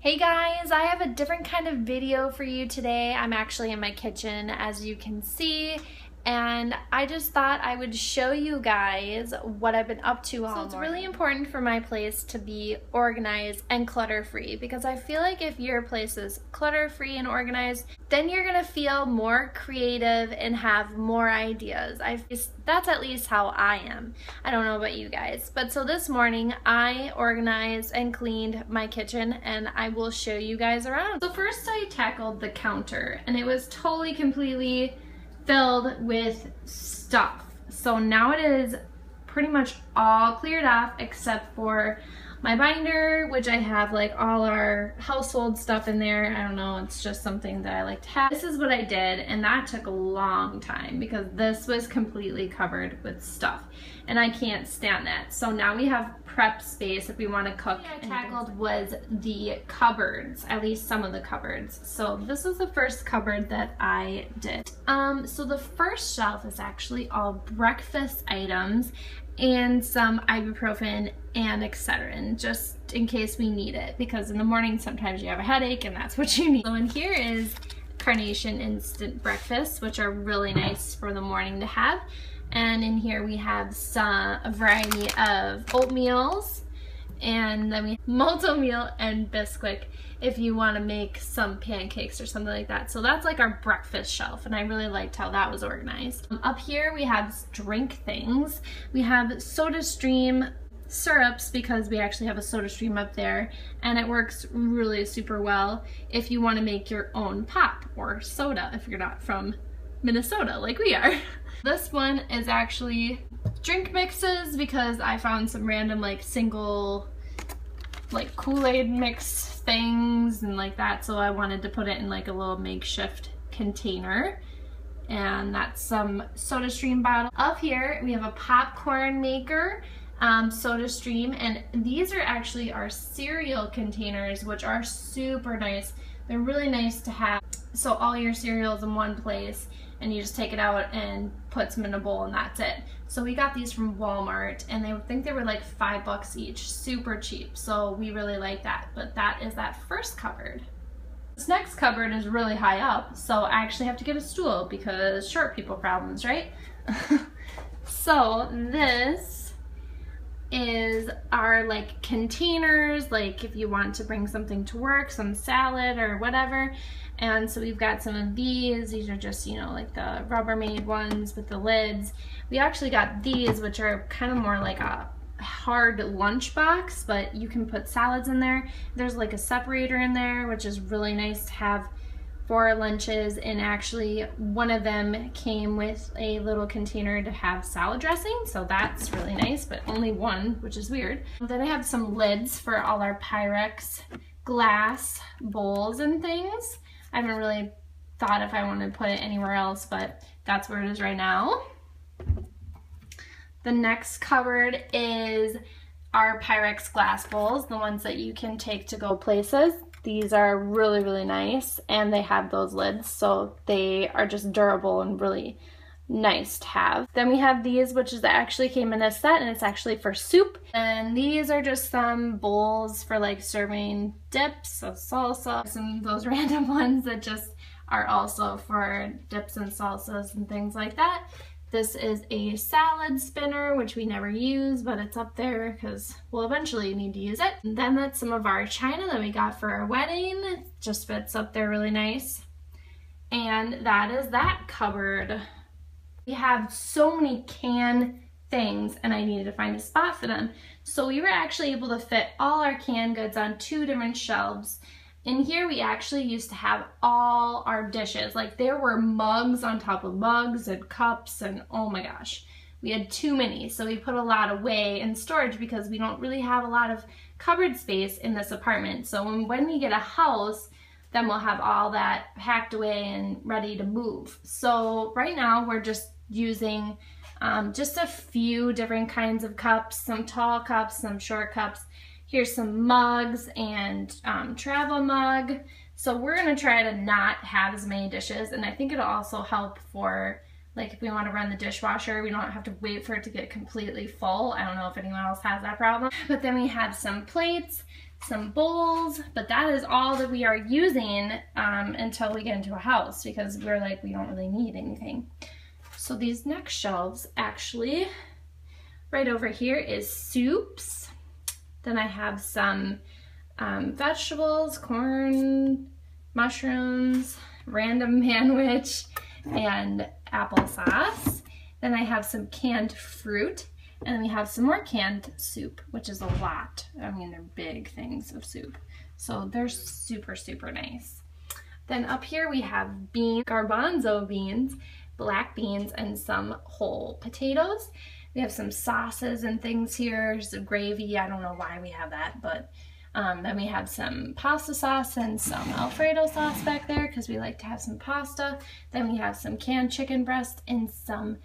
Hey guys, I have a different kind of video for you today. I'm actually in my kitchen, as you can see, and I just thought I would show you guys what I've been up to all morning. So it's really important for my place to be organized and clutter-free, because I feel like if your place is clutter-free and organized, then you're gonna feel more creative and have more ideas. That's at least how I am. I don't know about you guys. But so this morning I organized and cleaned my kitchen, and I will show you guys around. So first I tackled the counter, and it was totally completely filled with stuff. So now it is pretty much all cleared off except for my binder, which I have like all our household stuff in there. I don't know, it's just something that I like to have. This is what I did, and that took a long time because this was completely covered with stuff and I can't stand that. So now we have prep space if we want to cook. What I tackled was the cupboards, at least some of the cupboards. So this is the first cupboard that I did. So the first shelf is actually all breakfast items and some ibuprofen and Excedrin, just in case we need it, because in the morning sometimes you have a headache and that's what you need. So in here is Carnation Instant Breakfast, which are really nice for the morning to have. And in here we have a variety of oatmeals, and then we have Multi-Meal and Bisquick if you want to make some pancakes or something like that. So that's like our breakfast shelf, and I really liked how that was organized. Up here we have drink things. We have SodaStream syrups, because we actually have a SodaStream up there, and it works really super well if you want to make your own pop or soda if you're not from Minnesota like we are. This one is actually drink mixes, because I found some random like single like Kool-Aid mix things and like that, so I wanted to put it in like a little makeshift container. And that's some SodaStream bottle. Up here we have a popcorn maker, SodaStream, and these are actually our cereal containers, which are super nice. They're really nice to have, so all your cereals in one place, and you just take it out and put some in a bowl and that's it. So we got these from Walmart, and I think they were like $5 each, super cheap. So we really like that. But that is that first cupboard. This next cupboard is really high up, so I actually have to get a stool because short people problems, right? So this is our like containers, like if you want to bring something to work, some salad or whatever. And so we've got some of these. These are just, you know, like the Rubbermaid ones with the lids. We actually got these, which are kind of more like a hard lunch box, but you can put salads in there. There's like a separator in there, which is really nice to have for lunches, and actually one of them came with a little container to have salad dressing, so that's really nice, but only one, which is weird. Then I have some lids for all our Pyrex glass bowls and things. I haven't really thought if I want to put it anywhere else, but that's where it is right now. The next cupboard is our Pyrex glass bowls, the ones that you can take to go places. These are really, really nice, and they have those lids, so they are just durable and really nice to have. Then we have these, which is actually came in a set, and it's actually for soup. And these are just some bowls for like serving dips, so salsa, some of those random ones that just are also for dips and salsas and things like that. This is a salad spinner, which we never use, but it's up there because we'll eventually need to use it. And then that's some of our china that we got for our wedding. It just fits up there really nice. And that is that cupboard. We have so many canned things, and I needed to find a spot for them. So we were actually able to fit all our canned goods on 2 different shelves. In here we actually used to have all our dishes. Like there were mugs on top of mugs and cups, and oh my gosh, we had too many. So we put a lot away in storage because we don't really have a lot of cupboard space in this apartment. So when we get a house, then we'll have all that packed away and ready to move. So right now we're just using just a few different kinds of cups, some tall cups, some short cups. Here's some mugs and travel mug. So we're gonna try to not have as many dishes, and I think it'll also help for like if we want to run the dishwasher, we don't have to wait for it to get completely full. I don't know if anyone else has that problem. But then we have some plates, some bowls, but that is all that we are using until we get into a house, because we're like, we don't really need anything. So these next shelves, actually, right over here is soups. Then I have some vegetables, corn, mushrooms, random sandwich, and applesauce. Then I have some canned fruit, and then we have some more canned soup, which is a lot. I mean, they're big things of soup. So they're super, super nice. Then up here we have beans, garbanzo beans, black beans, and some whole potatoes. We have some sauces and things here, some gravy. I don't know why we have that, but then we have some pasta sauce and some Alfredo sauce back there because we like to have some pasta. Then we have some canned chicken breast and some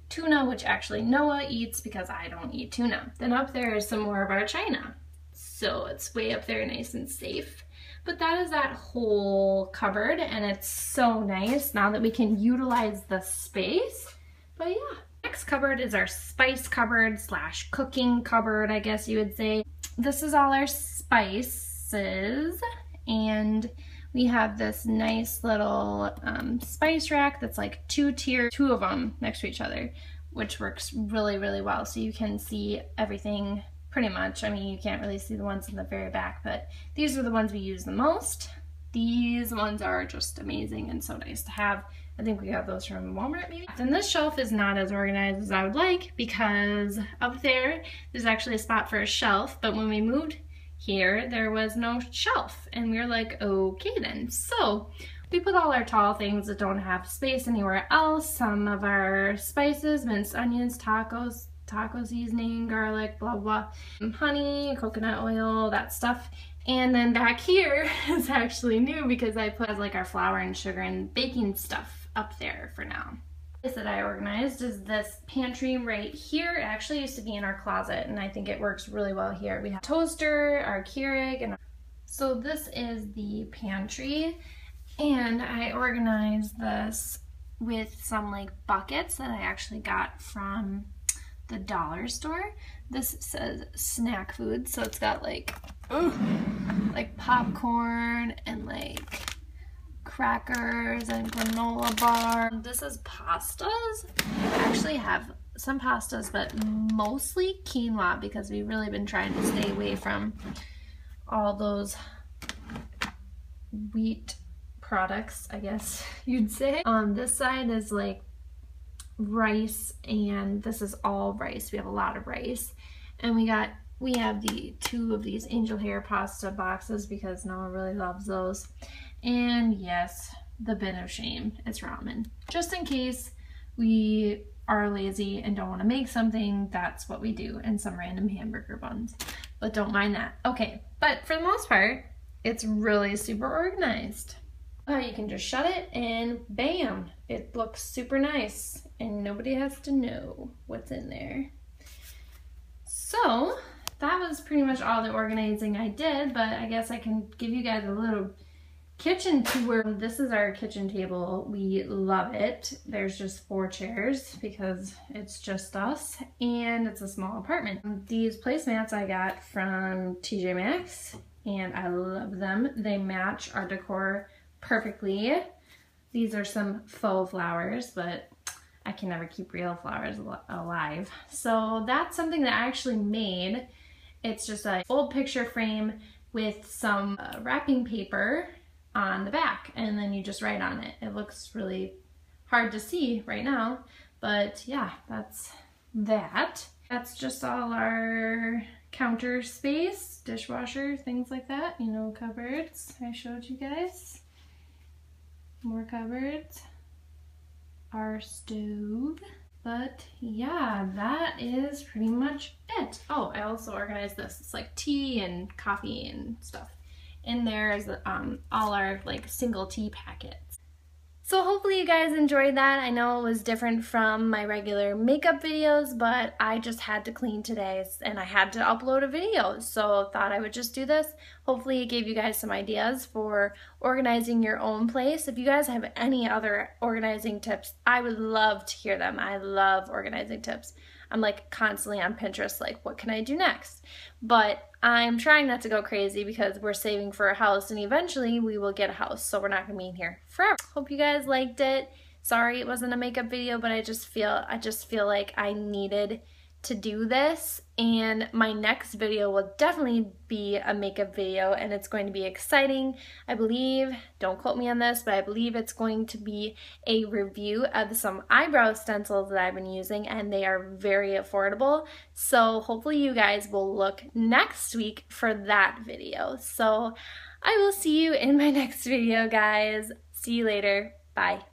tuna, which actually Noah eats because I don't eat tuna. Then up there is some more of our china. So it's way up there nice and safe. But that is that whole cupboard, and it's so nice now that we can utilize the space. But yeah. Next cupboard is our spice cupboard slash cooking cupboard, I guess you would say. This is all our spices, and we have this nice little spice rack that's like two of them next to each other, which works really, really well. So you can see everything pretty much. I mean, you can't really see the ones in the very back, but these are the ones we use the most. These ones are just amazing and so nice to have. I think we got those from Walmart maybe. And this shelf is not as organized as I would like because up there, there's actually a spot for a shelf, but when we moved here, there was no shelf. And we were like, okay then. So we put all our tall things that don't have space anywhere else. Some of our spices, minced onions, taco seasoning, garlic, blah, blah, honey, coconut oil, that stuff. And then back here is actually new because I put like our flour and sugar and baking stuff up there for now. This that I organized is this pantry right here. It actually used to be in our closet, and I think it works really well here. We have toaster, our Keurig, and so this is the pantry, and I organized this with some like buckets that I actually got from the dollar store. This says snack food, so it's got like popcorn and like crackers and granola bar. This is pastas. I actually have some pastas, but mostly quinoa because we've really been trying to stay away from all those wheat products, I guess you'd say. On this side is like rice, and this is all rice. We have a lot of rice, and we have the two of these angel hair pasta boxes because Noah really loves those. And yes, the bin of shame, it's ramen. Just in case we are lazy and don't want to make something, that's what we do, and some random hamburger buns. But don't mind that. Okay, but for the most part, it's really super organized. You can just shut it and bam, it looks super nice and nobody has to know what's in there. So that was pretty much all the organizing I did, but I guess I can give you guys a little kitchen tour. This is our kitchen table. We love it. There's just 4 chairs because it's just us and it's a small apartment. These placemats I got from TJ Maxx and I love them. They match our decor perfectly. These are some faux flowers, but I can never keep real flowers alive. So that's something that I actually made. It's just an old picture frame with some wrapping paper on the back, and then you just write on it. It looks really hard to see right now, but yeah, that's that. That's just all our counter space, dishwasher, things like that, you know, cupboards I showed you guys. More cupboards, our stove. But yeah, that is pretty much it. Oh, I also organized this. It's like tea and coffee and stuff. In there is all our like single tea packets. So hopefully you guys enjoyed that. I know it was different from my regular makeup videos, but I just had to clean today and I had to upload a video, so thought I would just do this. Hopefully it gave you guys some ideas for organizing your own place. If you guys have any other organizing tips, I would love to hear them. I love organizing tips. I'm like constantly on Pinterest, like, what can I do next? But I'm trying not to go crazy because we're saving for a house and eventually we will get a house. So we're not gonna be in here forever. Hope you guys liked it. Sorry it wasn't a makeup video, but I just feel like I needed to do this, and my next video will definitely be a makeup video, and it's going to be exciting. I believe, don't quote me on this, but I believe it's going to be a review of some eyebrow stencils that I've been using, and they are very affordable. So hopefully you guys will look next week for that video. So I will see you in my next video, guys. See you later. Bye.